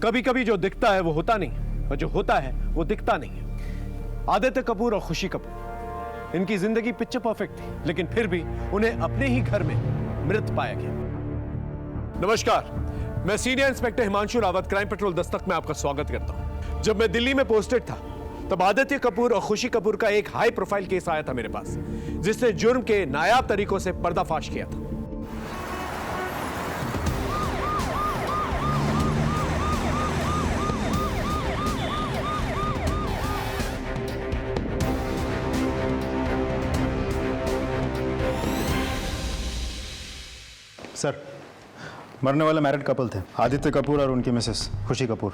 कभी कभी जो दिखता है वो होता नहीं, और जो होता है वो दिखता नहीं है। आदित्य कपूर और खुशी कपूर, इनकी जिंदगी पिक्चर परफेक्ट थी, लेकिन फिर भी उन्हें अपने ही घर में मृत पाया गया। नमस्कार, मैं senior inspector Himanshu Rawat, crime petrol Dastak में आपका स्वागत करता हूं। जब मैं दिल्ली में पोस्टेड था तब आदित्य कपूर और खुशी कपूर का एक हाई प्रोफाइल केस आया था मेरे पास, जिसने जुर्म के नायाब तरीकों से पर्दाफाश किया था। सर, मरने वाले मैरिड कपल थे, आदित्य कपूर और उनकी मिसेस खुशी कपूर।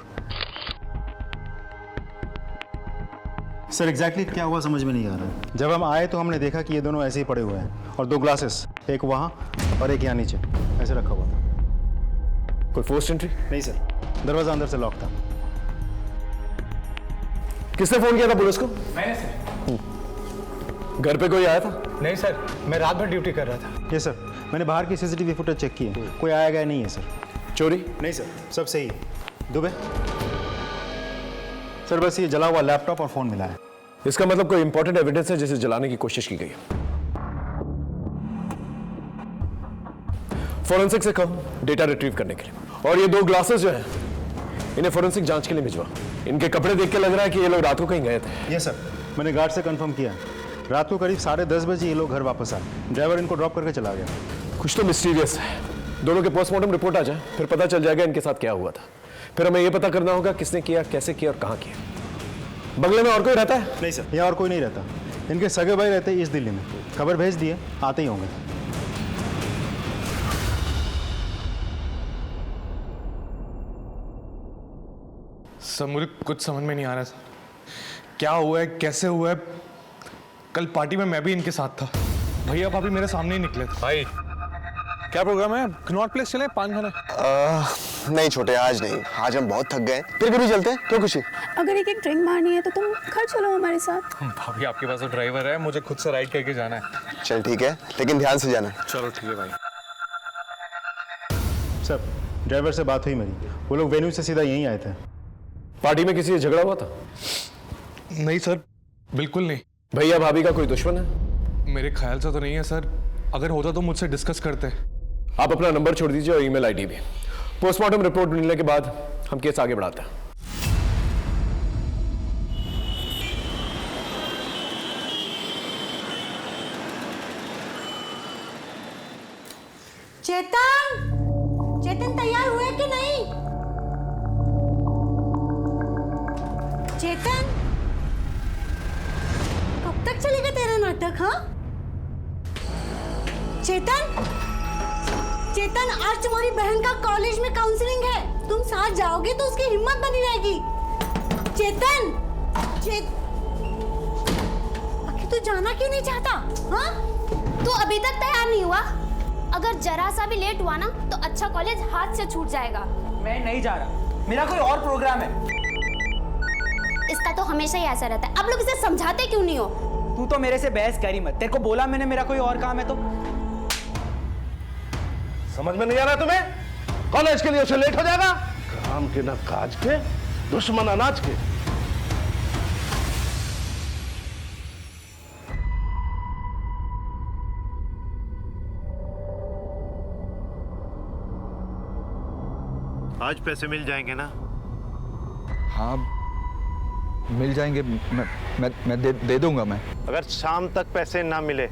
सर, एग्जैक्टली क्या हुआ समझ में नहीं आ रहा है। जब हम आए तो हमने देखा कि ये दोनों ऐसे ही पड़े हुए हैं और दो ग्लासेस, एक वहाँ और एक यहाँ नीचे ऐसे रखा हुआ था। कोई फोर्स एंट्री? नहीं सर, दरवाजा अंदर से लॉक था। किसने फोन किया था पुलिस को? मैंने सर। घर पे कोई आया था? नहीं सर, मैं रात भर ड्यूटी कर रहा था। ये सर, मैंने बाहर की सीसीटीवी फुटेज चेक की है, कोई आया गया नहीं है सर। चोरी? नहीं सर, सब सही है। दुबे सर, बस ये जला हुआ लैपटॉप और फोन मिला है। इसका मतलब कोई इंपॉर्टेंट एविडेंस है जिसे जलाने की कोशिश की गई है। फोरेंसिक से कहो डेटा रिट्रीव करने के लिए। और ये दो ग्लासेस जो हैं, इन्हें फोरेंसिक जांच के लिए भिजवा। इनके कपड़े देख के लग रहा है कि ये लोग रात को कहीं गए थे। ये सर, मैंने गार्ड से कंफर्म किया। रात को करीब 10:30 बजे ये लोग घर वापस आए। ड्राइवर इनको ड्रॉप करके चला गया। कुछ तो मिस्टीरियस है। दोनों के पोस्टमार्टम रिपोर्ट आ जाए, फिर पता चल जाएगा इनके साथ क्या हुआ था। फिर हमें यह पता करना होगा किसने किया, कैसे किया और कहां किया। बंगले में और कोई रहता है? नहीं सर, यहाँ और कोई नहीं रहता। इनके सगे भाई रहते ईस्ट दिल्ली में। खबर भेज दिए, आते ही होंगे। सर, मुझे कुछ समझ में नहीं आ रहा सर, क्या हुआ है, कैसे हुआ है। कल पार्टी में मैं भी इनके साथ था। भैया भाभी मेरे सामने ही निकले थे। भाई क्या प्रोग्राम है? कनॉट प्लेस चले, पान खाने? नहीं छोटे, आज नहीं। आज हम बहुत थक गए, फिर कभी चलते हैं। क्यों खुशी? अगर एक ड्रिंक मारनी है तो तुम घर चलो हमारे साथ। भाभी आपके पास तो ड्राइवर है, मुझे खुद से राइड करके जाना है। चल ठीक है, लेकिन ध्यान से जाना। चलो ठीक है भाई। सर, ड्राइवर से बात हुई मेरी, वो लोग वेन्यू से सीधा यहीं आए थे। पार्टी में किसी से झगड़ा हुआ था? नहीं सर, बिल्कुल नहीं। भैया भाभी का कोई दुश्मन है? मेरे ख्याल से तो नहीं है सर। अगर होता तो मुझसे डिस्कस करते। आप अपना नंबर छोड़ दीजिए और ईमेल आईडी भी। पोस्टमार्टम रिपोर्ट मिलने के बाद हम केस आगे बढ़ाते हैं। चेतन, चेतन तैयार हुए कि नहीं? चेतन, कब तक चलेगा तेरा नाटक? हाँ चेतन, चेतन, आज तुम्हारी बहन का कॉलेज में काउंसलिंग है। तुम साथ जाओगे तो उसकी हिम्मत बनी रहेगी। चेतन, आखिर तू जाना क्यों नहीं चाहता? हाँ, तू अभी तक तैयार नहीं हुआ? अगर जरा सा भी लेट हुआ ना तो अच्छा कॉलेज हाथ से छूट जाएगा। मैं नहीं जा रहा, मेरा कोई और प्रोग्राम है। इसका तो हमेशा ही ऐसा रहता है। आप लोग इसे समझाते क्यों नहीं हो? तू तो मेरे से बहस करी मत। तेरे को बोला मैंने मेरा कोई और काम है तो। समझ में नहीं आ रहा तुम्हें? कॉलेज के लिए उसे लेट हो जाएगा। काम के ना काज के, दुश्मन अनाज के। आज पैसे मिल जाएंगे ना? हाँ मिल जाएंगे। मैं दे दूंगा मैं। अगर शाम तक पैसे ना मिले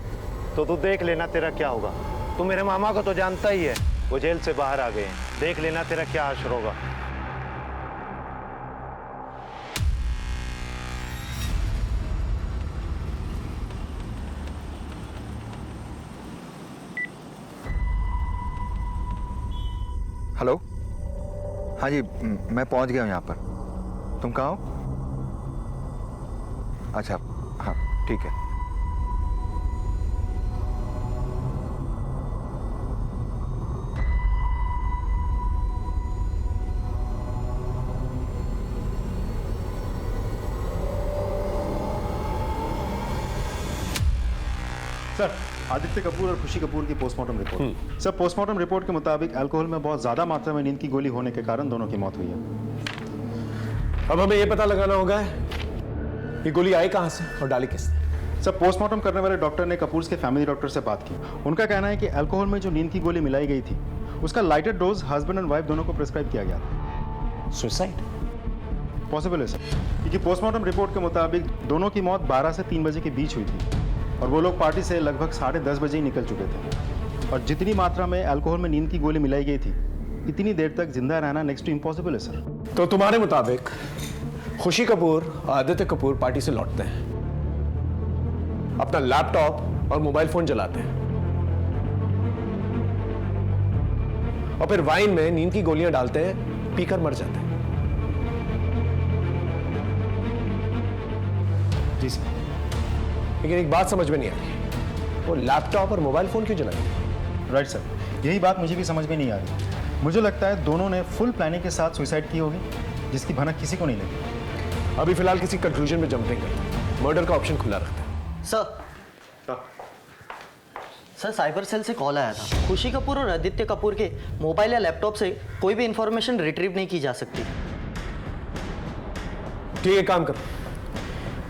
तो तू देख लेना तेरा क्या होगा। तू मेरे मामा को तो जानता ही है, वो जेल से बाहर आ गए हैं। देख लेना तेरा क्या हश्र होगा। हेलो, हाँ जी, मैं पहुंच गया हूँ यहाँ पर। तुम कहाँ हो? अच्छा, हाँ ठीक है। सर, आदित्य कपूर और खुशी कपूर की postmortem report. Sir, postmortem report के मुताबिक अल्कोहल में बहुत ज्यादा मात्रा में नींद की गोली होने के कारण दोनों की मौत हुई है। अब हमें यह पता लगाना होगा ये गोली आई कहां से और डाली किसने। सर, पोस्टमार्टम करने वाले डॉक्टर ने कपूर्स के फैमिली डॉक्टर से बात की। उनका कहना है कि अल्कोहल में जो नींद की गोली मिलाई गई थी उसका lighter dose husband and wife दोनों को प्रिस्क्राइब किया गया था। सुसाइड पॉसिबल है सर, क्योंकि पोस्टमार्टम रिपोर्ट के मुताबिक दोनों की मौत 12 से 3 बजे के बीच हुई थी और वो लोग पार्टी से लगभग 10:30 बजे ही निकल चुके थे। और जितनी मात्रा में अल्कोहल में नींद की गोली मिलाई गई थी इतनी देर तक जिंदा रहना नेक्स्ट टू इम्पॉसिबल है सर। तो तुम्हारे मुताबिक खुशी कपूर और आदित्य कपूर पार्टी से लौटते हैं, अपना लैपटॉप और मोबाइल फोन जलाते हैं और फिर वाइन में नींद की गोलियां डालते हैं, पीकर मर जाते हैं। जी सर। लेकिन एक बात समझ में नहीं आ रही, वो लैपटॉप और मोबाइल फोन क्यों जलाए? राइट सर, यही बात मुझे भी समझ में नहीं आ रही। मुझे लगता है दोनों ने फुल प्लानिंग के साथ सुसाइड की होगी जिसकी भनक किसी को नहीं लगी। अभी फिलहाल किसी कंक्लूजन में जंप नहीं करते, मर्डर का ऑप्शन खुला रखते हैं। सर साइबर सेल से कॉल आया था। खुशी कपूर और आदित्य कपूर के मोबाइल या लैपटॉप से कोई भी इंफॉर्मेशन रिट्रीव नहीं की जा सकती। ठीक है, काम करो,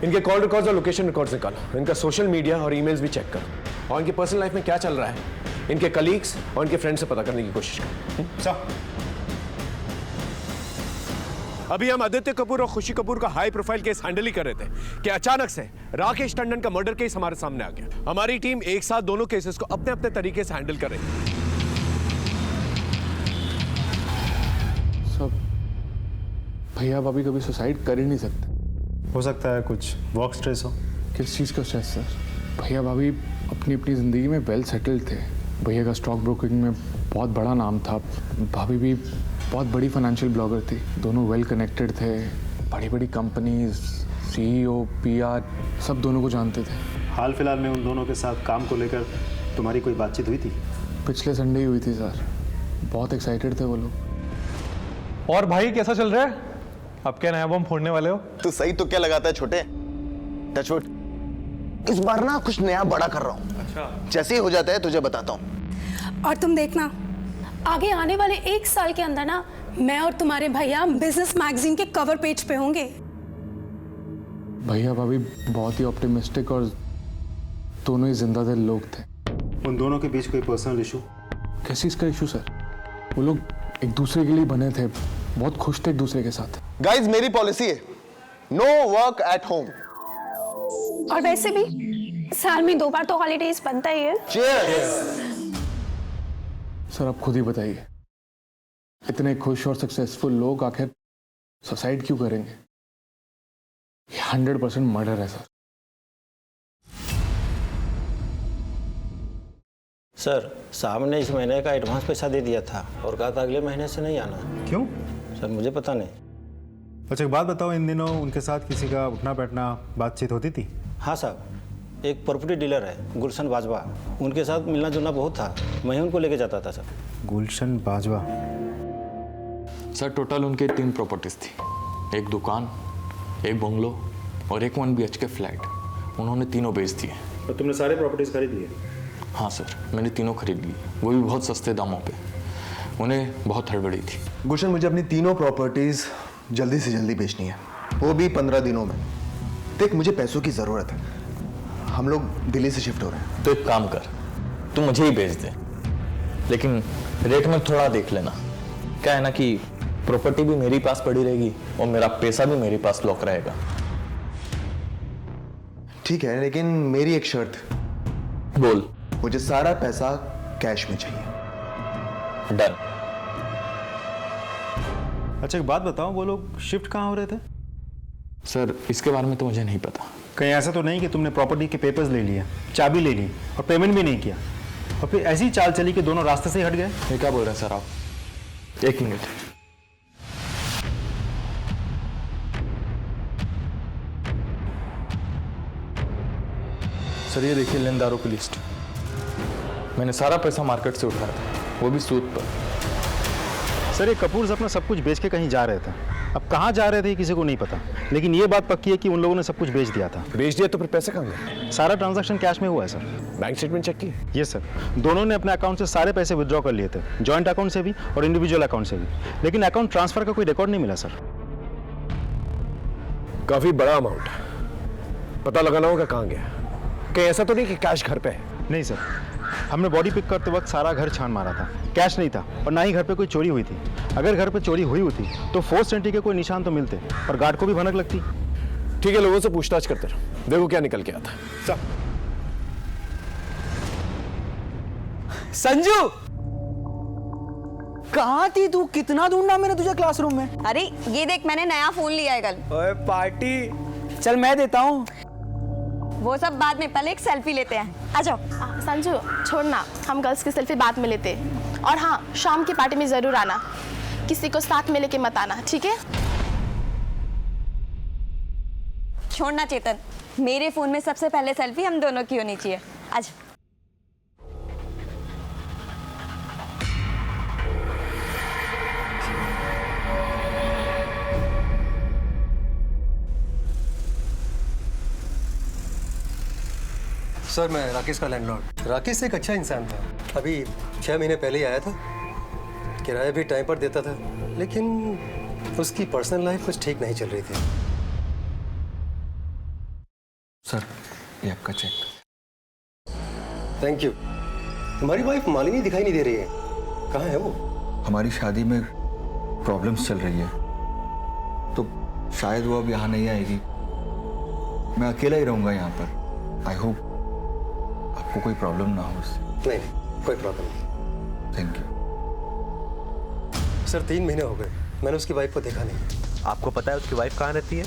इनके कॉल रिकॉर्ड्स और लोकेशन रिकॉर्ड्स निकालो, इनका सोशल मीडिया और ईमेल्स भी चेक करो और इनकी पर्सनल लाइफ में क्या चल रहा है इनके कलीग्स और इनके फ्रेंड से पता करने की कोशिश करो। सर, अभी हम आदित्य कपूर और खुशी कपूर का हाई प्रोफाइल केस हैंडल ही कर रहे थे कि अचानक से राकेश टंडन का मर्डर केस हमारे सामने आ गया। हमारी टीम एक साथ दोनों केसेस को अपने अपने तरीके से हैंडल कर रही है। सब भैया भाभी कभी सुसाइड कर ही नहीं सकते। हो सकता है कुछ वर्क स्ट्रेस हो। किस चीज़ का स्ट्रेस सर? भैया भाभी अपनी अपनी ज़िंदगी में वेल सेटल्ड थे। भैया का स्टॉक ब्रोकिंग में बहुत बड़ा नाम था, भाभी भी बहुत बड़ी फाइनेंशियल ब्लॉगर थी, दोनों वेल कनेक्टेड थे, बड़ी बड़ी कंपनीज, CEO, PR सब दोनों को जानते थे। हाल फिलहाल में उन दोनों के साथ काम को लेकर तुम्हारी कोई बातचीत हुई थी? पिछले संडे ही हुई थी सर, बहुत एक्साइटेड थे वो लोग। और भाई कैसा चल रहा है? अब क्या नया बम फोड़ने वाले हो? तू सही तो क्या लगाता है छोटे? टचवुड, इस बार ना कुछ नया बड़ा कर रहा हूँ। अच्छा। जैसे ही हो जाता है तुझे बताता हूँ। और तुम देखना, आगे आने वाले 1 साल के अंदर ना मैं और तुम्हारे भैया बिजनेस मैगजीन के कवर पेज पे होंगे। भैया भाभी बहुत ही ऑप्टिमिस्टिक और दोनों ही जिंदा दिल लोग थे। उन दोनों के बीच कोई पर्सनल इशू? कैसी इसका इशू सर? वो लोग एक दूसरे के लिए बने थे, बहुत खुश थे एक दूसरे के साथ। गाइस, मेरी पॉलिसी है नो वर्क एट होम। और वैसे भी साल में 2 बार तो हॉलीडेज बनता ही है। Cheers! सर आप खुद ही बताइए, इतने खुश और सक्सेसफुल लोग आखिर सुसाइड क्यों करेंगे? 100% मर्डर है सर। सर साहब ने इस महीने का एडवांस पैसा दे दिया था और कहा था अगले महीने से नहीं आना। क्यों? सर मुझे पता नहीं। अच्छा, एक बात बताओ, इन दिनों उनके साथ किसी का उठना बैठना बातचीत होती थी? हाँ साहब, एक प्रॉपर्टी डीलर है गुलशन बाजवा, उनके साथ मिलना जुलना बहुत था, मैं ही उनको लेके जाता था सर। गुलशन बाजवा? सर टोटल उनके 3 प्रॉपर्टीज थी, एक दुकान, एक बंगलो और एक 1 BHK फ्लैट। उन्होंने तीनों बेच दिए। तो तुमने सारे प्रॉपर्टीज खरीद लिए? हाँ सर, मैंने तीनों खरीद ली, वो भी बहुत सस्ते दामों पे। उन्हें बहुत हड़बड़ी थी। गुलशन, मुझे अपनी तीनों प्रॉपर्टीज जल्दी से जल्दी बेचनी है, वो भी 15 दिनों में। देख, मुझे पैसों की ज़रूरत है, हम लोग दिल्ली से शिफ्ट हो रहे हैं। तो एक काम कर, तू मुझे ही बेच दे, लेकिन रेट में थोड़ा देख लेना। क्या है ना कि प्रॉपर्टी भी मेरे पास पड़ी रहेगी और मेरा पैसा भी मेरे पास लॉक रहेगा। ठीक है, लेकिन मेरी एक शर्त। बोल। मुझे सारा पैसा कैश में चाहिए। डन। अच्छा, एक बात बताओ, वो लोग शिफ्ट कहाँ हो रहे थे? सर इसके बारे में तो मुझे नहीं पता। कहीं ऐसा तो नहीं कि तुमने प्रॉपर्टी के पेपर्स ले लिए, चाबी ले ली और पेमेंट भी नहीं किया और फिर ऐसी चाल चली कि दोनों रास्ते से ही हट गए? ये क्या बोल रहे हैं सर आप? 1 मिनट। सर ये देखिए लेनदारों की लिस्ट। मैंने सारा पैसा मार्केट से उठाया था, वो भी सूद पर। सर ये कपूर्स अपना सब कुछ बेच के कहीं जा रहे थे, अब कहाँ जा रहे थे किसी को नहीं पता, लेकिन ये बात पक्की है कि उन लोगों ने सब कुछ बेच दिया था। बेच दिया तो फिर पैसे कहाँ गए? सारा ट्रांजैक्शन कैश में हुआ है सर। बैंक स्टेटमेंट चेक की? ये सर, दोनों ने अपने अकाउंट से सारे पैसे विड्रॉ कर लिए थे, जॉइंट अकाउंट से भी और इंडिविजुअल अकाउंट से भी, लेकिन अकाउंट ट्रांसफर का कोई रिकॉर्ड नहीं मिला सर। काफी बड़ा अमाउंट है, पता लगाना होगा कहाँ गया। कहीं ऐसा तो नहीं कि कैश घर पे है? नहीं सर, हमने बॉडी पिक करते वक्त सारा घर छान मारा था, कैश नहीं था और ना ही घर पे कोई चोरी हुई थी। अगर घर पे चोरी हुई होती तो फोर्स एंट्री के कोई निशान तो मिलते और गार्ड को भी भनक लगती। ठीक है, लोगों से पूछताछ करते रहो, देखो क्या निकल के आता। संजू, कहाँ थी तू? कितना ढूंढा मैंने तुझे क्लासरूम में। अरे ये देख, मैंने नया फोन लिया है कल। ओए पार्टी, चल मैं देता हूँ। वो सब बाद में, पहले एक सेल्फी लेते हैं। आ जाओ। संजू छोड़ना, हम गर्ल्स की सेल्फी बाद में लेते हैं। और हाँ, शाम की पार्टी में जरूर आना, किसी को साथ में लेके मत आना, ठीक है? छोड़ना चेतन, मेरे फोन में सबसे पहले सेल्फी हम दोनों की होनी चाहिए। आज सर, मैं राकेश का लैंडलॉर्ड। राकेश एक अच्छा इंसान था। अभी 6 महीने पहले ही आया था, किराया भी टाइम पर देता था, लेकिन उसकी पर्सनल लाइफ कुछ ठीक नहीं चल रही थी। सर, ये आपका चेक। Thank you. तुम्हारी वाइफ मालिनी दिखाई नहीं दे रही है, कहाँ है वो? हमारी शादी में प्रॉब्लम्स चल रही है, तो शायद वो अब यहाँ नहीं आएगी। मैं अकेला ही रहूँगा यहाँ पर। आई होप आपको कोई प्रॉब्लम ना हो उससे। नहीं, कोई प्रॉब्लम नहीं। Thank you. सर, 3 महीने हो गए, मैंने उसकी वाइफ को देखा नहीं। आपको पता है उसकी वाइफ कहाँ रहती है?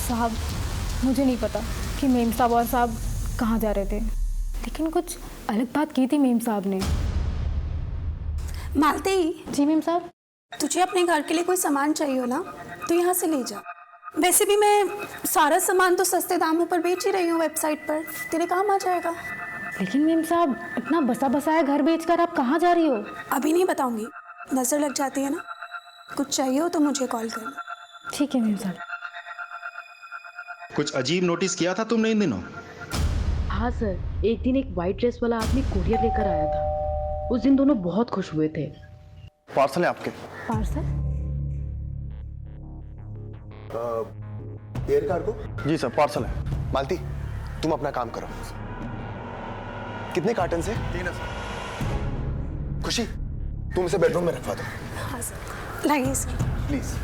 साहब, मुझे नहीं पता कि मेम साहब और साहब कहाँ जा रहे थे, लेकिन कुछ अलग बात की थी मेम साहब ने। मालती। जी मेम साहब। तुझे अपने घर के लिए कोई सामान चाहिए हो ना, तो यहाँ से ले जा। वैसे भी मैं सारा सामान तो सस्ते दामों पर बेच ही रही हूँ वेबसाइट पर, तेरे काम आ जाएगा। लेकिन मेम साहब, इतना बसा बसाया घर बेचकर आप कहाँ जा रही हो? अभी नहीं बताऊंगी, नजर लग जाती है ना। कुछ चाहिए हो तो मुझे कॉल करना। ठीक है मेम साहब। कुछ अजीब नोटिस किया था तुमने इन दिनों? हाँ सर, एक दिन एक वाइट ड्रेस वाला आदमी कोरियर लेकर आया था। उस दिन दोनों बहुत खुश हुए थे। पार्सल है आपके? पार्सल? Air cargo? जी सर, पार्सल है। मालती, तुम अपना काम करो। कितने कार्टन से? 3 है सर। खुशी, तुम इसे बेडरूम में रखवा दो। हाँ सर, लाइए सर। प्लीज।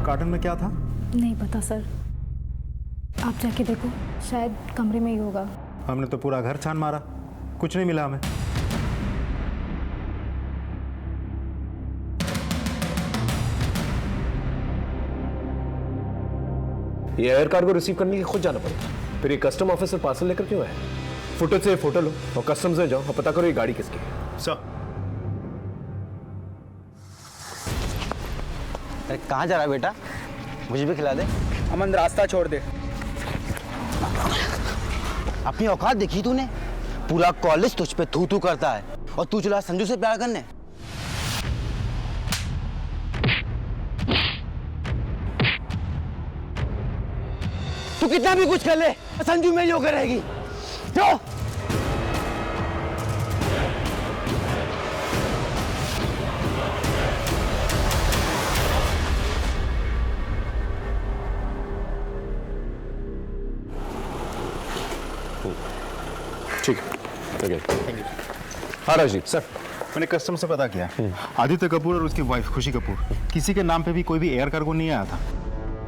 कार्टन में क्या था? नहीं पता सर, आप जाके देखो, शायद कमरे में ही होगा। हमने तो पूरा घर छान मारा, कुछ नहीं मिला हमें। ये एयर कार्गो रिसीव करने के लिए खुद जाना पड़ेगा, फिर ये कस्टम ऑफिसर पार्सल लेकर क्यों आया? फुटेज से फोटो लो और कस्टम्स में जाओ और पता करो ये गाड़ी किसकी है। सर। कहाँ जा रहा है बेटा? मुझे भी खिला दे। अमन, रास्ता छोड़ दे। अपनी औकात देखी तूने? पूरा कॉलेज तुझ पे थू थू करता है और तू चला संजू से प्यार करने। तू कितना भी कुछ कर ले, संजू में ही होकर रहेगी। जो ठीक है, थैंक यू। हाँ राजीव सर, मैंने कस्टम से पता किया, आदित्य कपूर और उसकी वाइफ खुशी कपूर, किसी के नाम पे भी कोई भी एयर कार्गो नहीं आया था।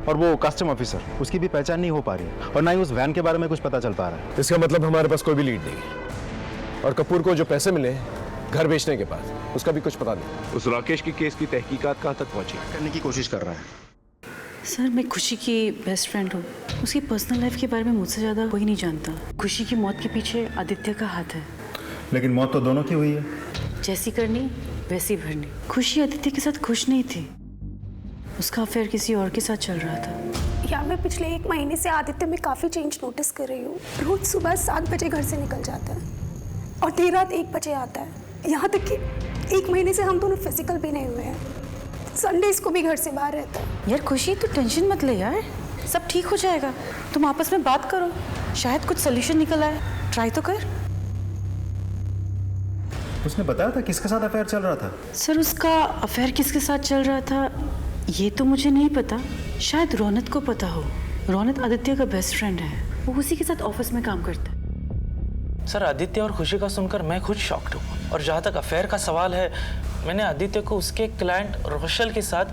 और वो कस्टम ऑफिसर, उसकी भी पहचान नहीं हो पा रही और ना ही उस वैन के बारे में कुछ पता चल पा रहा है। इसका मतलब हमारे पास कोई भी लीड नहीं। और कपूर को जो पैसे मिले घर बेचने के बाद, उसका भी कुछ पता नहीं। उस राकेश की केस की तहकीकात कहाँ तक पहुंची? करने की कोशिश कर रहा है। सर, मैं खुशी की बेस्ट फ्रेंड हूँ। उसकी पर्सनल लाइफ के बारे में मुझसे ज़्यादा कोई नहीं जानता। खुशी की मौत के पीछे आदित्य का हाथ है। लेकिन मौत तो दोनों की हुई है। जैसी करनी वैसी भरनी। खुशी आदित्य के साथ खुश नहीं थी, उसका अफेयर किसी और के साथ चल रहा था। यार, मैं पिछले 1 महीने से आदित्य में काफ़ी चेंज नोटिस कर रही हूँ। रोज सुबह 7 बजे घर से निकल जाता है और देर रात 1 बजे आता है। यहाँ तक कि 1 महीने से हम दोनों फिजिकल भी नहीं हुए हैं। संडेज को भी घर से बाहर रहता है। यार खुशी तू टेंशन मत ले यार, सब ठीक हो जाएगा। तुम आपस में बात करो, शायद कुछ सोल्यूशन निकल आए। ट्राई तो कर। उसने बताया था किसके साथ अफेयर चल रहा था? सर उसका अफेयर किसके साथ चल रहा था ये तो मुझे नहीं पता, शायद रौनक को पता हो। रौनक आदित्य का बेस्ट फ्रेंड है, वो उसी के साथ ऑफिस में काम करता है। सर आदित्य और खुशी का सुनकर मैं खुद शॉक्ड हूँ। और जहाँ तक अफेयर का सवाल है, मैंने आदित्य को उसके क्लाइंट रोशल के साथ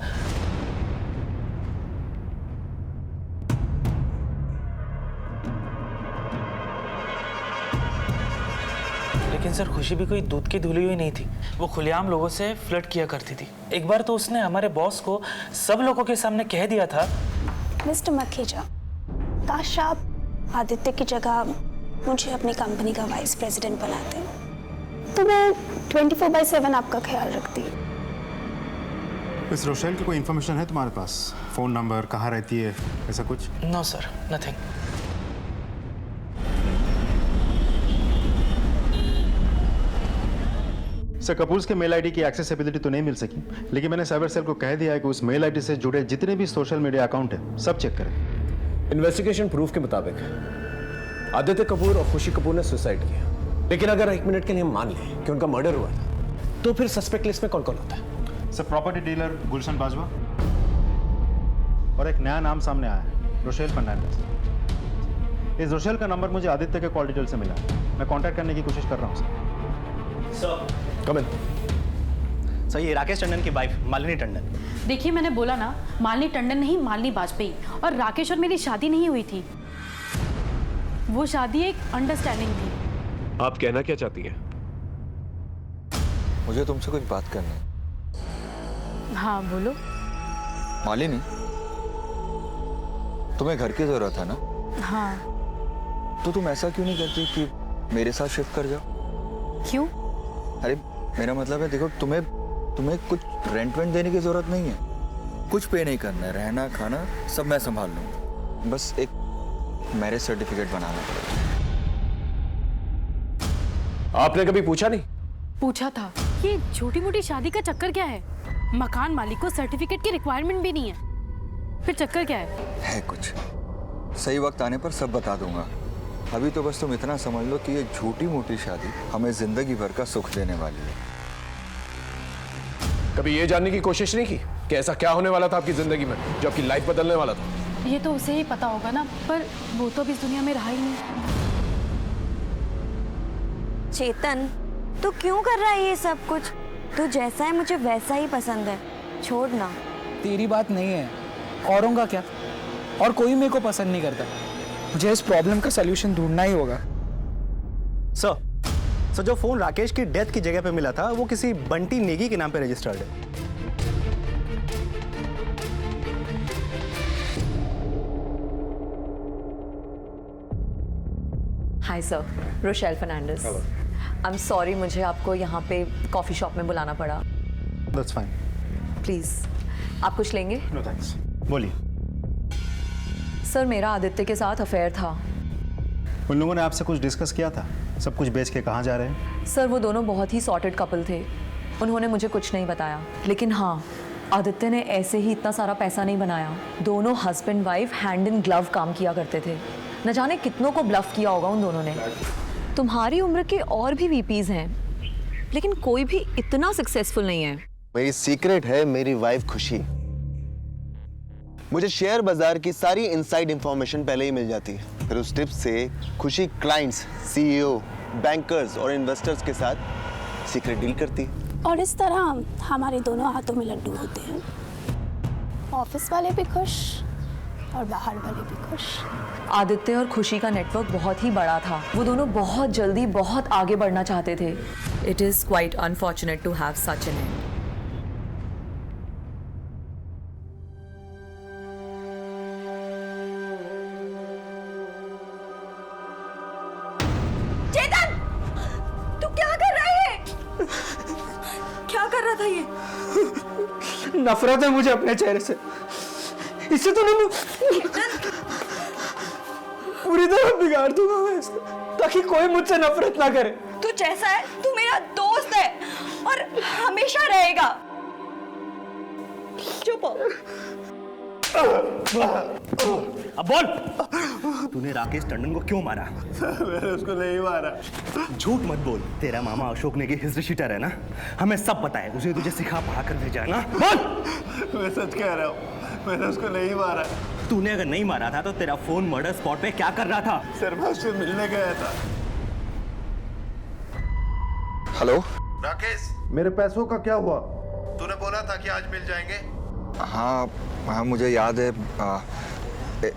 लेकिन सर खुशी भी कोई दूध की धुली हुई नहीं थी। वो खुलेआम लोगों से फ्लर्ट किया करती थी। एक बार तो उसने हमारे बॉस को सब लोगों के सामने कह दिया था, मिस्टर मखेजा, काश आप आदित्य की जगह मुझे अपनी कंपनी का वाइस प्रेसिडेंट बनाते तो मैं 24/7 आपका ख्याल रखती। इस रोशेल की कोई इन्फॉर्मेशन है तुम्हारे पास? फोन नंबर, कहाँ रहती है, ऐसा कुछ? No sir, nothing. Sir Kapoor's के मेल आईडी की एक्सेसिबिलिटी तो नहीं मिल सकी, लेकिन मैंने साइबर सेल को कह दिया है कि उस मेल आईडी से जुड़े जितने भी सोशल मीडिया अकाउंट है सब चेक करें। इन्वेस्टिगेशन प्रूफ के मुताबिक आदित्य कपूर और खुशी कपूर ने सुसाइड किया, लेकिन अगर 1 मिनट के लिए मान लें कि उनका मर्डर हुआ था, तो फिर सस्पेक्ट लिस्ट में कौन कौन होता है? सर प्रॉपर्टी डीलर गुलशन बाजवा, और एक नया नाम सामने आया है, रोशेल फर्नांडिस। इस रोशेल का नंबर मुझे आदित्य के कॉल डिटेल से मिला, मैं कांटेक्ट करने की कोशिश कर रहा हूँ सर। कम इन। सर ये राकेश टंडन की वाइफ मालिनी टंडन। देखिए मैंने बोला ना, मालिनी टंडन नहीं, मालिनी वाजपेयी। और राकेश और मेरी शादी नहीं हुई थी, वो शादी एक अंडरस्टैंडिंग थी। आप कहना क्या चाहती हैं? मुझे तुमसे कुछ बात करनी है। हाँ बोलो। मालिनी, तुम्हें घर की जरूरत है ना? हाँ। तो तुम ऐसा क्यों नहीं करती कि मेरे साथ शिफ्ट कर जाओ? क्यों? अरे मेरा मतलब है, देखो तुम्हें कुछ रेंट वेंट देने की जरूरत नहीं है, कुछ पे नहीं करना है, रहना खाना सब मैं संभाल लूंगा, बस एक मैरिज सर्टिफिकेट बनाना पड़ेगा। आपने कभी पूछा नहीं? पूछा था। ये छोटी मोटी शादी का चक्कर क्या है? मकान मालिक को सर्टिफिकेट की रिक्वायरमेंट भी नहीं है, फिर चक्कर क्या है कुछ सही वक्त आने पर सब बता दूंगा। अभी तो बस तुम इतना समझ लो कि ये छोटी मोटी शादी हमें जिंदगी भर का सुख देने वाली है। कभी ये जानने की कोशिश नहीं की कि ऐसा क्या होने वाला था आपकी जिंदगी में जो आपकी लाइफ बदलने वाला था? ये तो उसे ही पता होगा ना, पर वो तो अभी इस दुनिया में रहा ही नहीं। चेतन, तू क्यों कर रहा है ये सब कुछ? तू जैसा है मुझे वैसा ही पसंद है, छोड़ ना। तेरी बात नहीं है, औरों का क्या? और कोई मेरे को पसंद नहीं करता। मुझे इस प्रॉब्लम का सलूशन ढूंढना ही होगा। सर जो फोन राकेश की डेथ की जगह पे मिला था वो किसी बंटी नेगी के नाम पे रजिस्टर्ड है। Hi sir, Rochelle Fernandes. I am sorry मुझे आपको यहाँ पे कॉफ़ी शॉप में बुलाना पड़ा। That's fine. प्लीज़ आप कुछ लेंगे? No thanks. बोलिए। सर मेरा आदित्य के साथ अफेयर था। उन लोगों ने आपसे कुछ डिस्कस किया था? सब कुछ बेच के कहाँ जा रहे हैं? सर वो दोनों बहुत ही सॉर्टेड कपल थे, उन्होंने मुझे कुछ नहीं बताया। लेकिन हाँ, आदित्य ने ऐसे ही इतना सारा पैसा नहीं बनाया। दोनों husband wife hand in glove काम किया करते थे। न जाने कितनों को ब्लफ किया होगा उन दोनों ने। तुम्हारी उम्र के और भी वीपीज हैं, लेकिन कोई भी इतना सक्सेसफुल नहीं है। मेरी सीक्रेट है मेरी वाइफ खुशी। मुझे शेयर बाजार की सारी इनसाइड इंफॉर्मेशन पहले ही मिल जाती है, फिर उस टिप्स से खुशी क्लाइंट्स, सीईओ, बैंकर्स और इन्वेस्टर्स के साथ सीक्रेट डील करती है। और इस तरह हमारे दोनों हाथों में लड्डू होते हैं। ऑफिस वाले भी खुश और बाहर वाले भी खुश। आदित्य और खुशी का नेटवर्क बहुत ही बड़ा था। वो दोनों बहुत जल्दी बहुत आगे बढ़ना चाहते थे। It is quite unfortunate to have such an end. Chetan, तू क्या कर रहा है? क्या कर रहा था ये? नफरत है मुझे अपने चेहरे से। इससे तो नहीं पूरी तरह बिगाड़ दूंगा मैं इसको, ताकि कोई मुझसे नफरत ना करे। तू जैसा है, तू मेरा दोस्त है और हमेशा रहेगा। चुप हो। अब बोल, तूने राकेश टंडन को क्यों मारा? मैंने उसको नहीं मारा। झूठ मत बोल, तेरा मामा अशोक नेगी हिस्ट्री शीटर है ना, हमें सब पता है, उसे तुझे सिखा पढ़ा कर भेजा है ना। बोल। मैं सच कह रहा हूँ, मैंने उसको नहीं मारा। तूने अगर नहीं मारा था तो तेरा फोन मर्डर स्पॉट पे क्या कर रहा था? सर मैं उससे मिलने गया था। हेलो राकेश, मेरे पैसों का क्या हुआ? तूने बोला था कि आज मिल जाएंगे। हाँ हाँ मुझे याद है।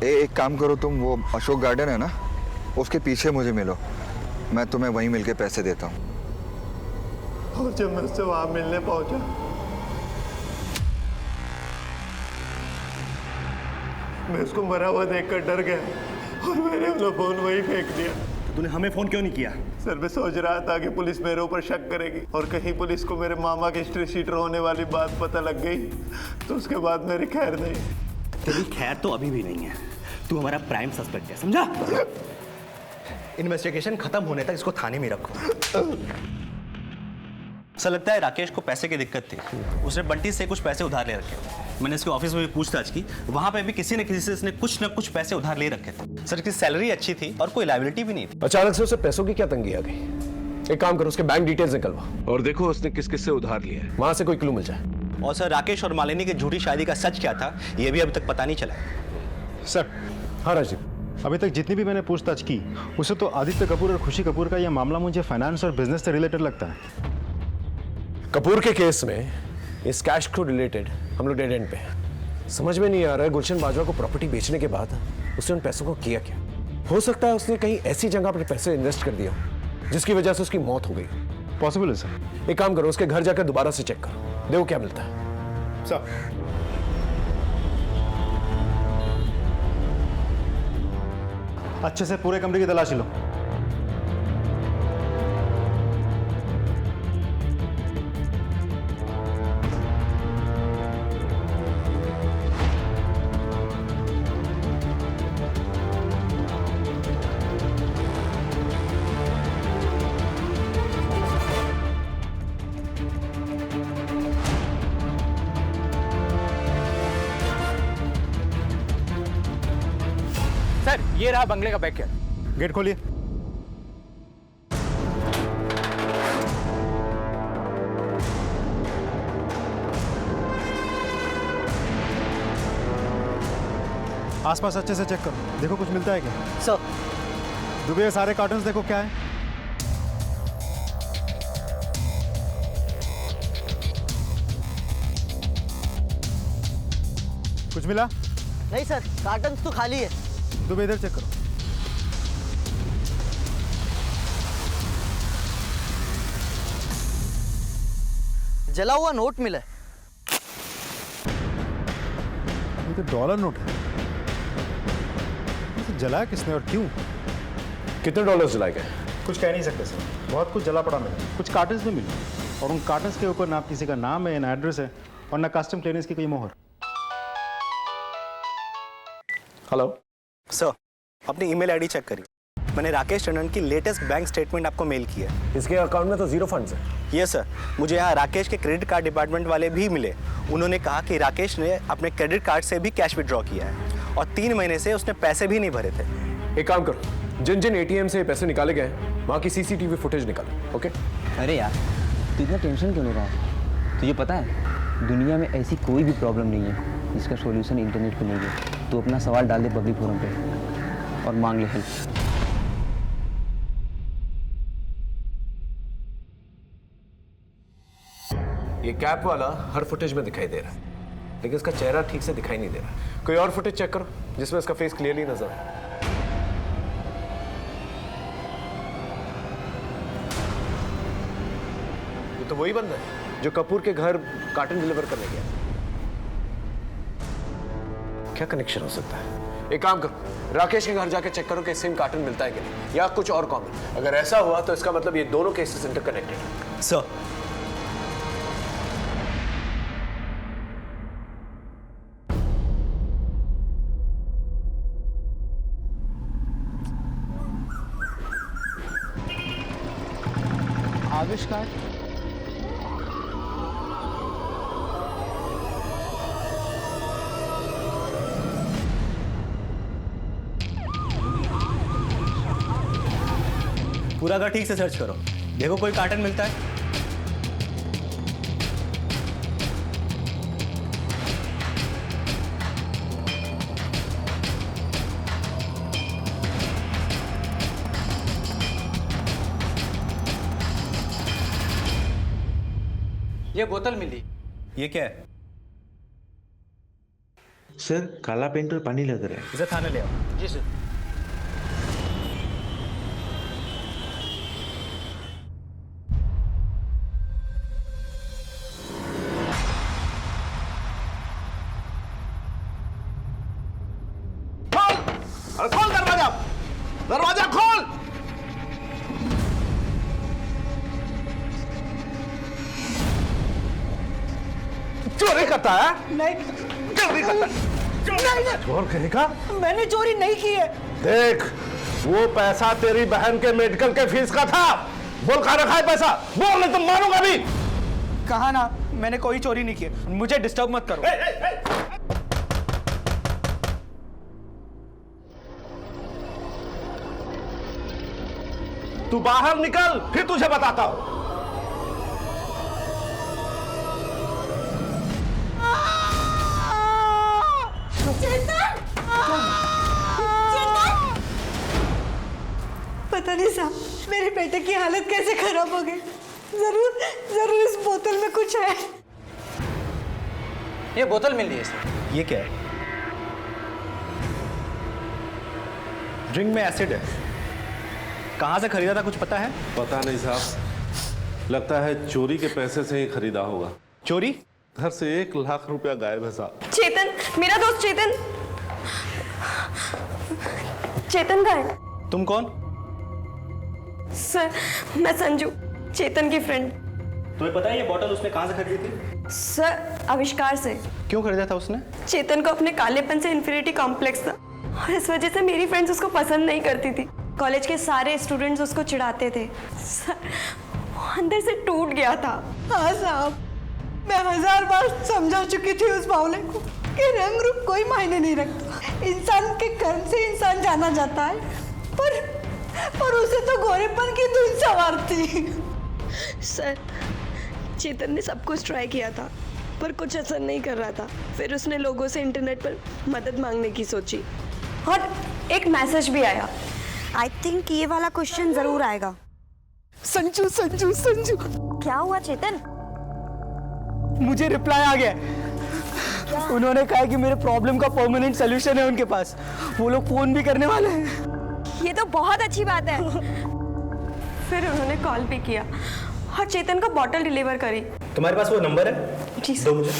एक काम करो तुम, वो अशोक गार्डन है ना, उसके पीछे मुझे मिलो, मैं तुम्हें वहीं मिलके पैसे देता हूँ। और जब मैं उससे वहां मिलने पहुंचा, मैं उसको मरा हुआ देखकर डर गया और मैंने अपना फोन वहीं फेंक दिया। तो तूने हमें फोन क्यों नहीं किया? सर मैं सोच रहा था कि पुलिस मेरे ऊपर शक करेगी और कहीं पुलिस को मेरे मामा के हिस्ट्री शीटर होने वाली बात पता लग गई तो उसके बाद मेरी खैर नहीं। तेरी खैर तो अभी भी नहीं है, तू हमारा प्राइम सस्पेक्ट है, समझा? इन्वेस्टिगेशन खत्म होने तक इसको थाने में रखो। सर लगता है राकेश को पैसे की दिक्कत थी, उसने बंटी से कुछ पैसे उधार ले रखे। मैंने इसके ऑफिस में भी पूछताछ की, वहां पे भी किसी न किसी से इसने कुछ न कुछ पैसे उधार ले रखे थे। सर इसकी सैलरी अच्छी थी और कोई लायबिलिटी भी नहीं थी। अचानक से उसे पैसों की क्या तंगी आ गई? एक काम करो, उसके बैंक डिटेल्स निकलवा और देखो उसने किस किस से उधार लिया है, वहां से कोई क्लू मिल जाए। और सर राकेश और मालिनी की झूठी शादी का सच क्या था ये भी अभी तक पता नहीं चला। सर। हाँ राजीव, अभी तक जितनी भी मैंने पूछताछ की उसे तो आदित्य कपूर और खुशी कपूर का यह मामला मुझे फाइनेंस और बिजनेस से रिलेटेड लगता है। कपूर के केस में इस कैश को रिलेटेड हम लोग डेड एंड पे हैं। समझ में नहीं आ रहा है गुलशन बाजवा को प्रॉपर्टी बेचने के बाद उसने उन पैसों को किया क्या। हो सकता है उसने कहीं ऐसी जगह पर पैसे इन्वेस्ट कर दिया जिसकी वजह से उसकी मौत हो गई। पॉसिबल है सर। एक काम करो, उसके घर जाकर दोबारा से चेक करो, देखो क्या मिलता है। सर अच्छे से पूरे कमरे की तलाशी लो। सर ये रहा बंगले का बैक गेट खोलिए। आसपास अच्छे से चेक करो, देखो कुछ मिलता है क्या। सर दुबे सारे कार्टन्स देखो क्या है। कुछ मिला? नहीं सर, कार्टन्स तो खाली है। दुबे इधर चेक करो। जला हुआ नोट मिला है। ये तो डॉलर नोट है। इसे जलाया किसने और क्यों? कितने डॉलर जलाए गए? कुछ कह नहीं सकते सर, बहुत कुछ जला पड़ा मिला। कुछ कार्टन्स भी मिले और उन कार्टन्स के ऊपर ना किसी का नाम है, ना एड्रेस है और ना कस्टम क्लियरेंस की कोई मोहर। हेलो सर, अपनी ईमेल आईडी चेक करिए, मैंने राकेश टंडन की लेटेस्ट बैंक स्टेटमेंट आपको मेल किया है। इसके अकाउंट में तो जीरो फंड्स है। ये सर, मुझे यहाँ राकेश के क्रेडिट कार्ड डिपार्टमेंट वाले भी मिले। उन्होंने कहा कि राकेश ने अपने क्रेडिट कार्ड से भी कैश विड्रॉ किया है और 3 महीने से उसने पैसे भी नहीं भरे थे। एक काम करो, जिन जिन एटीएम से पैसे निकाले गए वहाँ की सीसीटीवी फुटेज निकालो। ओके? अरे यार तू इतना टेंशन क्यों ले रहा है? तुझे पता है दुनिया में ऐसी कोई भी प्रॉब्लम नहीं है जिसका सॉल्यूशन इंटरनेट पे नहीं है। तू अपना सवाल डाल दे पब्लिक फोरम पे और मांग ले हेल्प। ये कैप वाला हर फुटेज में दिखाई दे रहा है लेकिन इसका चेहरा ठीक से दिखाई नहीं दे रहा। कोई और फुटेज चेक करो जिसमें इसका फेस क्लियरली नजर आए। ये तो वही बंदा है जो कपूर के घर कार्टन डिलीवर करने गया। क्या कनेक्शन हो सकता है? एक काम करो, राकेश के घर जाके चेक करो कि सेम कार्टन मिलता है कि नहीं या कुछ और कॉमन। अगर ऐसा हुआ तो इसका मतलब ये दोनों केसेस इंटरकनेक्टेड हैं। सर आविष्कार पूरा घर ठीक से सर्च करो, देखो कोई कार्टन मिलता है। ये बोतल मिली। ये क्या है? सर काला पेंट और पानी लग रहा है। इसे थाने ले आओ। जी सर। खोल दरवाजा, दरवाजा खोल। चोरी करता है? नहीं, चोरी करता है? नहीं, चोर कहेगा? मैंने चोरी नहीं की है। देख, वो पैसा तेरी बहन के मेडिकल के फीस का था। बोल कहाँ रखा है पैसा? बोल नहीं तो मारूंगा भी। कहा ना, मैंने कोई चोरी नहीं की। मुझे डिस्टर्ब मत करो। तू बाहर निकल, फिर तुझे बताता हूं। पता नहीं साहब, मेरे बेटे की हालत कैसे खराब हो गई। जरूर जरूर इस बोतल में कुछ है। ये बोतल मिल रही है सर। ये क्या है? ड्रिंक में एसिड है। कहाँ से खरीदा था कुछ पता है? पता नहीं साहब, लगता है चोरी के पैसे से ही खरीदा होगा। चोरी? घर से 1 लाख रुपया गायब है साहब। चेतन, मेरा दोस्त चेतन। चेतन कहाँ है? तुम कौन? सर, मैं संजू, चेतन की फ्रेंड। तुम्हें पता है ये बोतल उसने कहाँ से खरीदी थी? सर, आविष्कार से। क्यों खरीदा था उसने? चेतन को अपने कालेपन से इन्फिनिटी कॉम्प्लेक्स था और इस वजह से मेरी फ्रेंड्स उसको पसंद नहीं करती थी। कॉलेज के सारे स्टूडेंट्स उसको चिढ़ाते थे। सर, वो अंदर से टूट गया था। हाँ साहब, मैं 1000 बार समझा चुकी थी उस बावले को कि रंग रूप कोई मायने नहीं रखता। इंसान के कर्म से इंसान जाना जाता है, पर उसे तो गोरेपन की धुन सवारती। सर, चेतन ने सब कुछ ट्राई किया था पर कुछ असर नहीं कर रहा था। फिर उसने लोगों से इंटरनेट पर मदद मांगने की सोची और एक मैसेज भी आया। आई थिंक ये वाला क्वेश्चन जरूर आएगा। संजू संजू संजू। क्या हुआ चेतन? मुझे रिप्लाई आ गया। उन्होंने कहा कि मेरे प्रॉब्लम का परमानेंट सोल्यूशन है उनके पास। वो लोग फोन भी करने वाले हैं। ये तो बहुत अच्छी बात है। फिर उन्होंने कॉल भी किया और चेतन को बॉटल डिलीवर करी। तुम्हारे पास वो नंबर है? जी दो मुझे।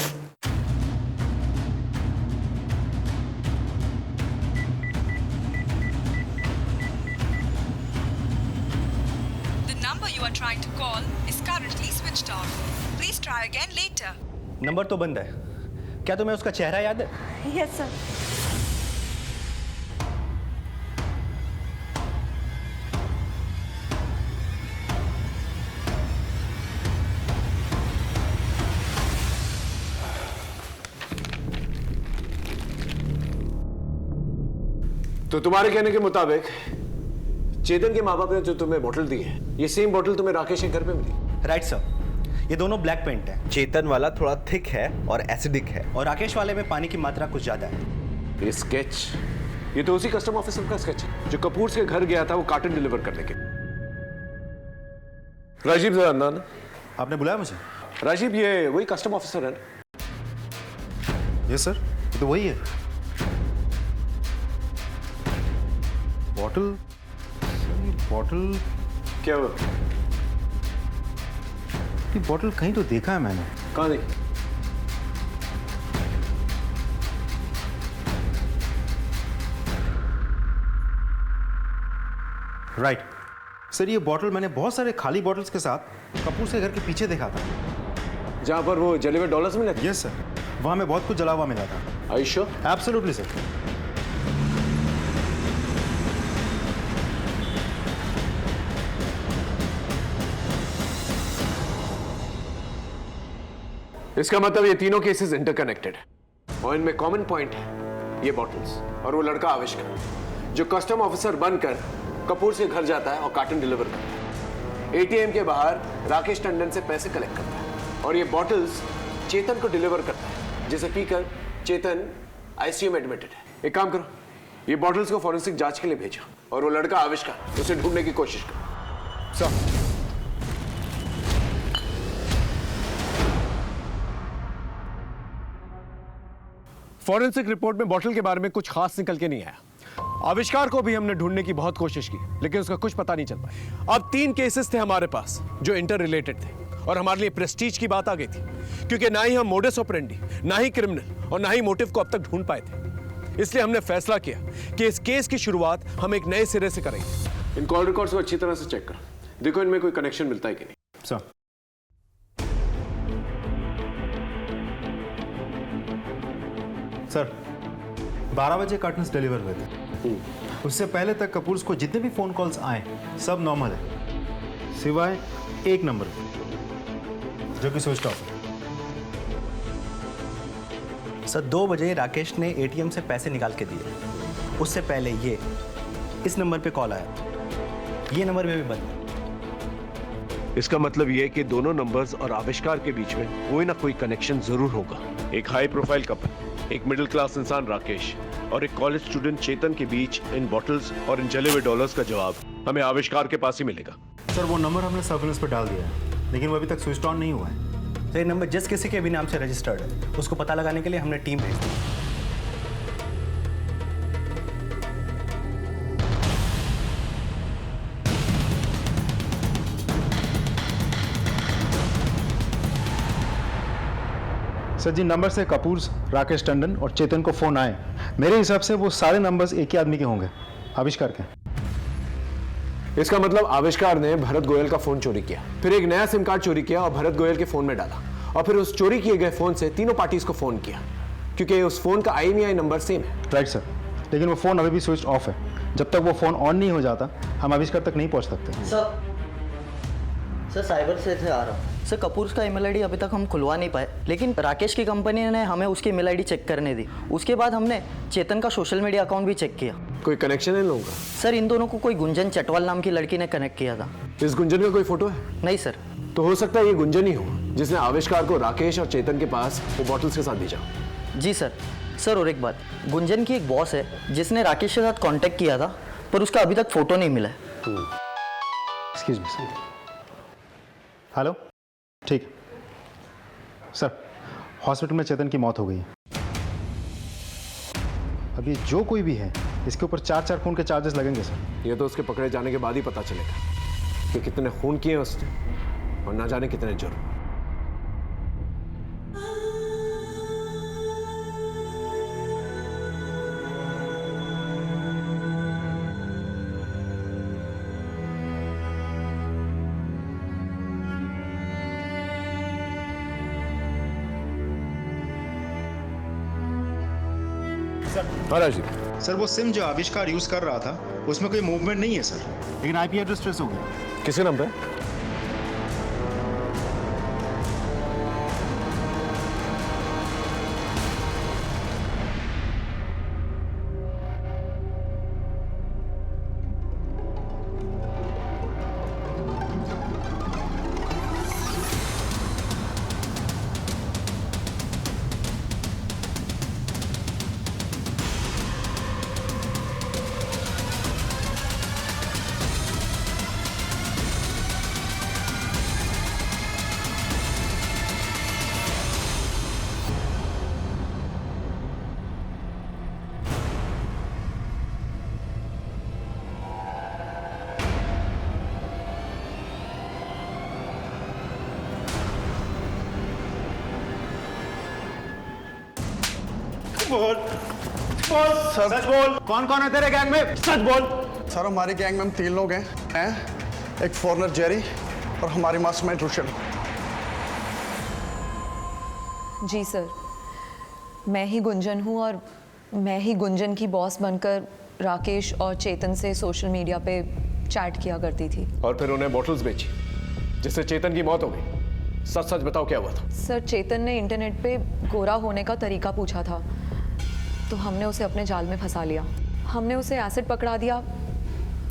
The number you are trying to call is currently switched off. Please try again later. Number तो बंद है। क्या तुम्हें उसका चेहरा याद है? Yes sir. तो तुम्हारे कहने के मुताबिक चेतन के माँ बाप ने जो तुम्हें बोतल दी है, ये सेम बोतल तुम्हें राकेश के घर पे मिली? राइट सर, ये दोनों ब्लैक पेंट है। चेतन वाला थोड़ा थिक है और एसिडिक है, और राकेश वाले में पानी की मात्रा कुछ ज्यादा है। ये स्केच, ये तो उसी कस्टम ऑफिसर का स्केच है जो कपूर के घर गया था वो कार्टन डिलीवर करने के। राजीव जरा अंदर आना। आपने बुलाया मुझे? राजीव, ये वही कस्टम ऑफिसर है ना? यस सर, ये तो वही है। बॉटल क्या हुआ? ये बॉटल कहीं तो देखा है मैंने। कहाँ देखी? राइट सर, ये बॉटल मैंने बहुत सारे खाली बॉटल्स के साथ कपूर से घर के पीछे देखा था। जहाँ पर वो जले हुए डॉलर्स मिले थे? यस सर, वहाँ में बहुत कुछ जला हुआ मिला था। Are you sure? Absolutely sir. इसका मतलब ये तीनों केसेस इंटरकनेक्टेड है और इनमें कॉमन पॉइंट है, ये बॉटल्स और वो लड़का आविष्कार जो कस्टम ऑफिसर बनकर कपूर से घर जाता है और कार्टन डिलीवर करता है। एटीएम के बाहर राकेश टंडन से पैसे कलेक्ट करता है और ये बॉटल्स चेतन को डिलीवर करता है, जिसे पीकर चेतन आईसीयू में एडमिटेड है। एक काम करो, ये बॉटल्स को फॉरेंसिक जांच के लिए भेजो और वो लड़का आविष्कार, उसे ढूंढने की कोशिश करो। सर फॉरेंसिक रिपोर्ट में बॉटल के बारे में कुछ खास निकल के नहीं आया। आविष्कार को भी हमने ढूंढने की बहुत कोशिश की, लेकिन उसका कुछ पता नहीं चल पाया। अब 3 केसेस थे हमारे पास जो इंटर रिलेटेड थे और हमारे लिए प्रेस्टीज की बात आ गई थी, क्योंकि ना ही हम मोडस ऑपरेंडी, ना ही क्रिमिनल और ना ही मोटिव को अब तक ढूंढ पाए थे। इसलिए हमने फैसला किया कि इस केस की शुरुआत हम एक नए सिरे से करेंगे। इन कॉल रिकॉर्ड्स को अच्छी तरह से चेक करो, देखो इनमें कोई कनेक्शन मिलता है कि नहीं। सर सर 12 बजे कार्टन्स डिलीवर हुए थे। उससे पहले तक कपूर्स को जितने भी फोन कॉल्स आए सब नॉर्मल है, सिवाय एक नंबर जो कि स्विच ऑफ है। सर 2 बजे राकेश ने एटीएम से पैसे निकाल के दिए, उससे पहले ये इस नंबर पे कॉल आया, ये नंबर में भी बंद है। इसका मतलब ये कि दोनों नंबर्स और आविष्कार के बीच में कोई ना कोई कनेक्शन जरूर होगा। एक हाई प्रोफाइल कपल, एक मिडिल क्लास इंसान राकेश और एक कॉलेज स्टूडेंट चेतन के बीच इन बॉटल्स और इन जले हुए डॉलर्स का जवाब हमें आविष्कार के पास ही मिलेगा। सर वो नंबर हमने सर्विलेंस पर डाल दिया है, लेकिन वो अभी तक स्विच ऑन नहीं हुआ है। तो ये नंबर जिस किसी के भी नाम से रजिस्टर्ड है, उसको पता लगाने के लिए हमने टीम भेज दी। सर जिन नंबर से कपूर्स, राकेश टंडन और चेतन को फोन आए, मेरे हिसाब से वो सारे नंबर्स एक ही आदमी के होंगे, आविष्कार के। इसका मतलब आविष्कार ने भरत गोयल का फोन चोरी किया, फिर एक नया सिम कार्ड चोरी किया और भरत गोयल के फोन में डाला, और फिर उस चोरी किए गए फोन से तीनों पार्टीज को फोन किया, क्योंकि उस फोन का IMEI नंबर सेम है। राइट सर, लेकिन वो फोन अभी भी स्विच ऑफ है। जब तक वो फोन ऑन नहीं हो जाता हम आविष्कार तक नहीं पहुंच सकते। सर साइबर से आ रहा हूँ। सर कपूर का ईमेल आईडी अभी तक हम खुलवा नहीं पाए, लेकिन राकेश की कंपनी ने हमें उसकी ईमेल आईडी चेक करने दी। उसके बाद हमने चेतन का सोशल मीडिया अकाउंट भी चेक किया। कोई कनेक्शन है इन लोगों का? सर इन दोनों को कोई गुंजन चटवाल नाम की लड़की ने कनेक्ट किया था। इस गुंजन का कोई फोटो है? नहीं सर। तो हो सकता है ये गुंजन ही हो जिसने आविष्कार को राकेश और चेतन के पास वो बॉटल्स के साथ भेजा। जी सर। सर और एक बात, गुंजन की एक बॉस है जिसने राकेश के साथ कांटेक्ट किया था, पर उसका अभी तक फोटो नहीं मिला है। Excuse me sir. हेलो, ठीक है सर, हॉस्पिटल में चेतन की मौत हो गई है। अभी जो कोई भी है इसके ऊपर 4 खून के चार्जेस लगेंगे सर। ये तो उसके पकड़े जाने के बाद ही पता चलेगा कि कितने खून किए उसने और ना जाने कितने जुर्म। सर वो सिम जो आविष्कार यूज कर रहा था उसमें कोई मूवमेंट नहीं है सर, लेकिन IP एड्रेस ट्रेस हो गया। किसके नाम पे? बोल सच बोल, कौन कौन है तेरे गैंग में? सच बोल। सर हमारी गैंग में हम 3 लोग हैं, एक फॉरनर जेरी और हमारी मास्टरमाइंड रुशल। जी सर, मैं ही गुंजन हूँ और मैं ही गुंजन की बॉस बनकर राकेश और चेतन से सोशल मीडिया पे चैट किया करती थी और फिर उन्हें बॉटल्स बेची जिससे चेतन की मौत हो गई। सच सच बताओ क्या हुआ था? सर चेतन ने इंटरनेट पे गोरा होने का तरीका पूछा था, तो हमने उसे अपने जाल में फंसा लिया। हमने उसे एसिड पकड़ा दिया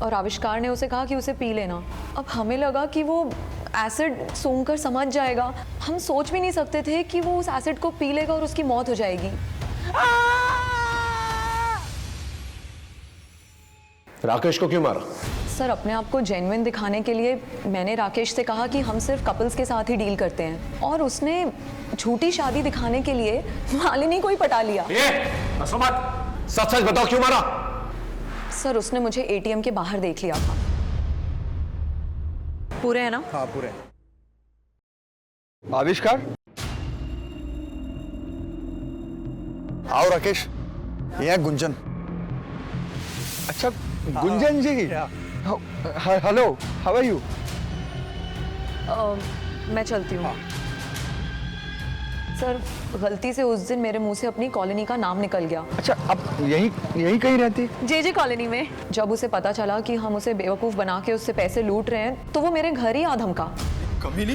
और आविष्कार ने उसे कहा कि उसे पी लेना। अब हमें लगा कि वो एसिड सूंघकर समझ जाएगा। हम सोच भी नहीं सकते थे कि वो उस एसिड को पी लेगा और उसकी मौत हो जाएगी। राकेश को क्यों मारा? सर, अपने आप को जेन्युइन दिखाने के लिए मैंने राकेश से कहा कि हम सिर्फ कपल्स के साथ ही डील करते हैं, और उसने झूठी शादी दिखाने के लिए मालिनी को ही पटा लिया। सच सच बताओ, क्यों मारा? सर, उसने मुझे एटीएम के बाहर देख लिया था। पूरे है ना? हाँ पूरे। आविष्कार, आओ राकेश, ये है गुंजन। अच्छा गुंजन जी, हेलो, हाउ आर यू? मैं चलती हूँ। सर, गलती से उस दिन मेरे मुंह से अपनी कॉलोनी का नाम निकल गया। अच्छा, अब यही कहीं रहती? जे कॉलोनी में। जब उसे पता चला कि हम उसे बेवकूफ बना के उससे पैसे लूट रहे हैं, तो वो मेरे घर ही आ धमका। कमीनी,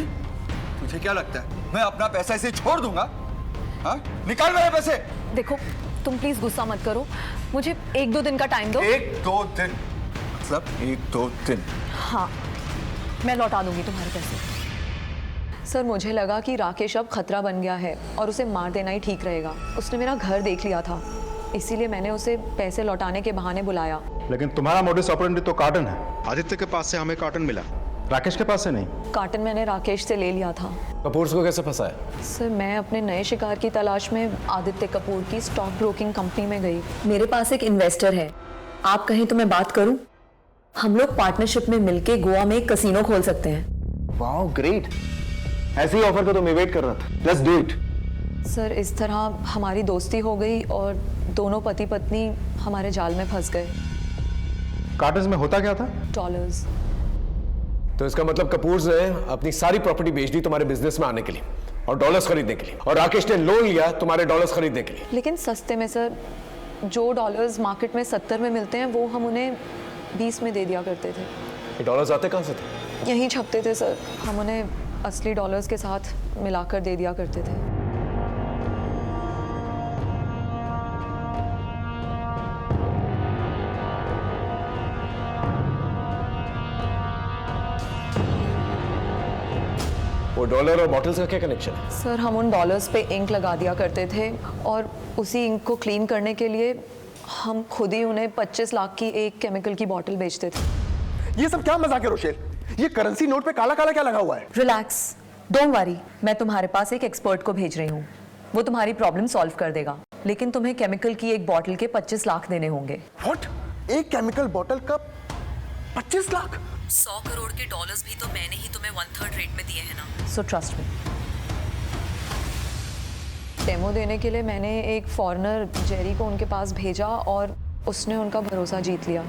तुझे क्या लगता है मैं अपना पैसा ऐसे छोड़ दूंगा? हाँ? निकाल मेरे पैसे। देखो, तुम प्लीज गुस्सा मत करो, मुझे 1-2 दिन का टाइम दो। 1-2 दिन? मतलब 1-2 दिन? हाँ, मैं लौटा दूंगी तुम्हारे पैसे। सर, मुझे लगा कि राकेश अब खतरा बन गया है और उसे मार देना ही ठीक रहेगा। उसने मेरा घर देख लिया था, इसीलिए मैंने उसे पैसे लौटाने के बहाने बुलाया। लेकिन तुम्हारा मोडिस ऑपरेंडी तो कार्टन है। आदित्य के पास से हमें कार्टन मिला, राकेश के पास से नहीं। कार्टन मैंने राकेश से ले लिया था। कपूर को कैसे फंसाया? सर, मैं अपने नए शिकार की तलाश में आदित्य कपूर की स्टॉक ब्रोकिंग कंपनी में गई। मेरे पास एक इन्वेस्टर है, आप कहें तो मैं बात करूं? हम लोग पार्टनरशिप में मिलके गोवा में एक कसीनो खोल सकते हैं। Wow, great. ऐसे ही ऑफर का तो मैं वेट कर रहा था। Let's do it. सर, इस तरह हमारी दोस्ती हो गई और दोनों पति पत्नी हमारे जाल में फंस गए। कार्टन्स में होता क्या था? डॉलर्स। तो इसका मतलब कपूर ने अपनी सारी प्रॉपर्टी बेच दी तुम्हारे बिजनेस में आने के लिए और डॉलर्स खरीदने के लिए, और राकेश ने लोन लिया तुम्हारे डॉलर्स खरीदने के लिए। लेकिन सस्ते में सर। जो डॉलर्स मार्केट में 70 में मिलते हैं, वो हम उन्हें 20 में दे दिया करते थे। ये डॉलर्स आते कहाँ से थे? यहीं छपते थे सर, हम उन्हें असली डॉलर्स के साथ मिलाकर दे दिया करते थे। वो डॉलर और बॉटल्स का क्या कनेक्शन है? सर, हम उन डॉलर्स पे इंक लगा दिया करते थे, और उसी इंक को क्लीन करने के लिए हम खुद ही उन्हें 25 लाख की एक केमिकल की बॉटल बेचते थे। ये सब क्या मजाक है रोशेल? ये करेंसी नोट पे काला काला क्या लगा हुआ है? रिलैक्स, डोंट वरी, मैं तुम्हारे पास एक एक्सपर्ट को भेज रही हूँ। वो तुम्हारी प्रॉब्लम सॉल्व कर देगा, लेकिन तुम्हें केमिकल की एक बॉटल के 25 लाख देने होंगे। व्हाट? एक केमिकल बॉटल का 25 लाख? 100 करोड़ के डॉलर्स भी तो मैंने ही तुम्हें 1/3 रेट में दिए हैं ना, सो ट्रस्ट मी। डेमो देने के लिए मैंने एक फॉरेनर जेरी को उनके पास भेजा और उसने उनका भरोसा जीत लिया।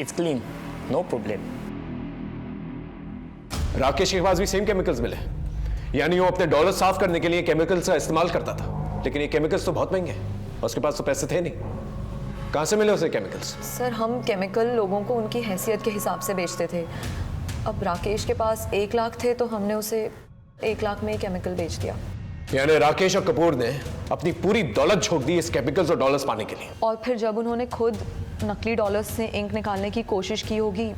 It's clean, no problem. Rakesh के पास भी सेम केमिकल्स मिले, यानी वो अपने डॉलर साफ करने के लिए केमिकल्स का इस्तेमाल करता था। लेकिन ये केमिकल्स तो बहुत महंगे हैं, उसके पास तो पैसे थे नहीं। कहाँ से मिले उसे केमिकल्स? सर, हम केमिकल लोगों को उनकी हैसियत के हिसाब से बेचते थे। अब राकेश के पास 1 लाख थे, तो हमने उसे 1 लाख में ही केमिकल बेच दिया। यानी राकेश और कपूर ने अपनी पूरी दौलत झोंक दी इस केमिकल्स और डॉलर्स पाने के लिए। और फिर जब उन्होंने खुद नकली डॉलर्स से इंक निकालने की कोशिश की होगी,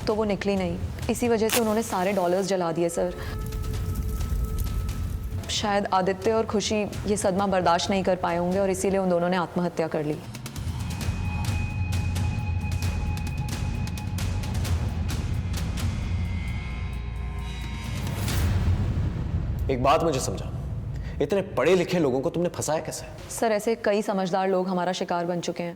तो वो निकली नहीं। इसी वजह से उन्होंने सारे डॉलर्स जला दिए सर। शायद आदित्य और खुशी ये सदमा बर्दाश्त नहीं कर पाए होंगे और इसीलिए उन दोनों ने आत्महत्या कर ली। एक बात मुझे समझा, इतने पढ़े लिखे लोगों को तुमने फंसाया कैसे? सर, ऐसे कई समझदार लोग हमारा शिकार बन चुके हैं।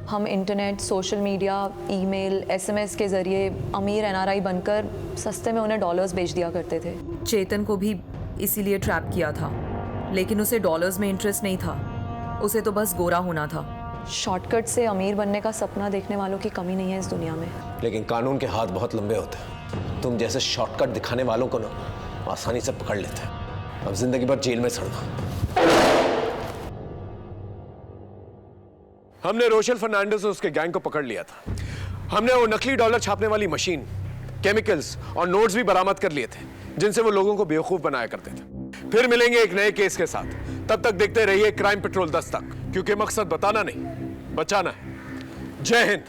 हम internet, social media, email, SMS के जरिए अमीर एनआरआई बनकर सस्ते में उन्हें डॉलर्स बेच दिया करते थे। चेतन को भी इसीलिए ट्रैप किया था, लेकिन उसे डॉलर्स में इंटरेस्ट नहीं था, उसे तो बस गोरा होना था। शॉर्टकट से अमीर बनने का सपना देखने वालों की कमी नहीं है इस दुनिया में। लेकिन कानून के हाथ बहुत लंबे होते हैं। तुम जैसे शॉर्टकट दिखाने वालों को ना आसानी से पकड़ लेते हैं। अब जिंदगी भर जेल में सड़ना। हमने रोशेल फर्नांडिस और उसके गैंग को पकड़ लिया था। हमने वो नकली डॉलर छापने वाली मशीन, केमिकल्स और नोट्स भी बरामद कर लिए थे। जिनसे वो लोगों को बेवकूफ बनाया करते थे। फिर मिलेंगे एक नए केस के साथ। तब तक देखते रहिए क्राइम पेट्रोल 10 तक, क्योंकि मकसद बताना नहीं, बचाना है। जय हिंद।